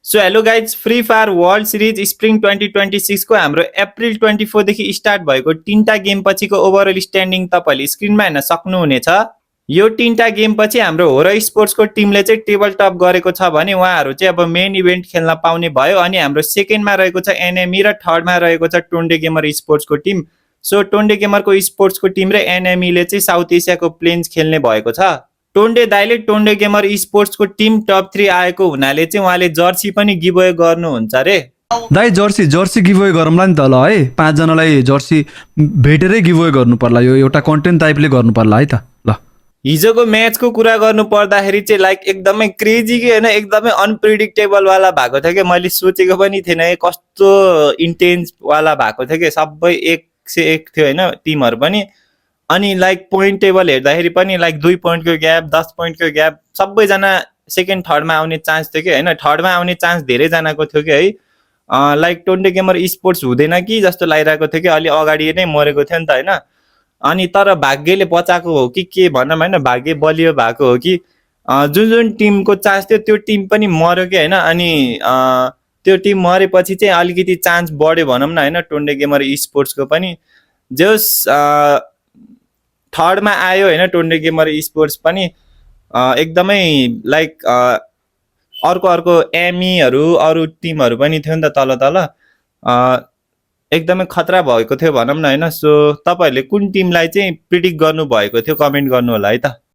So hello guys, free fire world series spring 2026 को हाम्रो April 24 देखि स्टार्ट भएको तीनटा गेम पछिको ओभरअल स्ट्यान्डिङ तपाईले स्क्रिनमा हेर्न सक्नुहुनेछ। यो तीनटा गेम पछि हाम्रो होरो स्पोर्ट्सको टिमले चाहिँ टेबल टप गरेको छ भने उहाँहरू चाहिँ अब मेन इभेन्ट खेल्न पाउने भयो। अनि हाम्रो सेकेन्डमा रहेको छ एनएमई र थर्डमा रहेको छ टोन्डे गेमर स्पोर्ट्सको टिम। सो टोन्डे गेमरको स्पोर्ट्सको टिम र एनएमईले चाहिँ साउथ एसियाको प्लेन्स खेल्ने भएको छ। टोन्डे दाइले टोन्डे गेमर स्पोर्ट्सको टिम टप 3 आएको हुनाले चाहिँ उहाँले जर्सी पनि गिभअवे गर्नुहुन्छ रे। दाइ जर्सी गिभअवे गरौँला नि त ल है, 5 जनालाई जर्सी भेटेरै गिभअवे गर्नु पर्ला। यो एउटा कन्टेन्ट टाइपले गर्नु पर्ला है त। ल हिजोको म्याचको कुरा गर्नु पर्दाखेरि चाहिँ लाइक एकदमै क्रेजी कि होइन, एकदमै अनप्रिडिक्टेबल वाला भएको थियो कि मैले सोचेको पनि थिएन कस्तो इन्टेन्स वाला भएको थियो कि सबै 101 थियो होइन टिमहरू पनि। अनि लाइक पोइन्ट टेबल हेर्दाखेरि पनि लाइक 2 पोइन्टको ग्याप 10 पोइन्टको ग्याप सबैजना सेकेन्ड थर्डमा आउने चान्स थियो कि होइन। थर्डमा आउने चान्स धेरैजनाको थियो कि है। लाइक टोन्डे गेमर स्पोर्ट्स हुँदैन कि जस्तो लागिरहेको थियो कि अलि अगाडि नै मरेको थियो नि त होइन। अनि तर भाग्यले बचाएको हो कि के भनौँ होइन, भाग्य बलियो भएको हो कि जुन जुन टिमको चान्स थियो त्यो टिम पनि मर्यो कि होइन। अनि त्यो टिम मरेपछि चाहिँ अलिकति चान्स बढ्यो भनौँ न होइन टोन्डे गेमर स्पोर्ट्सको पनि। जस थर्डमा आयो होइन टोन्डे गेमर स्पोर्ट्स पनि। एकदमै लाइक अर्को एमीहरू अरू टिमहरू पनि थियो नि त तल तल। एकदमै खतरा भएको थियो भनौँ न होइन। सो तपाईँहरूले कुन टिमलाई चाहिँ प्रिडिक्ट गर्नुभएको थियो कमेन्ट गर्नु होला है त।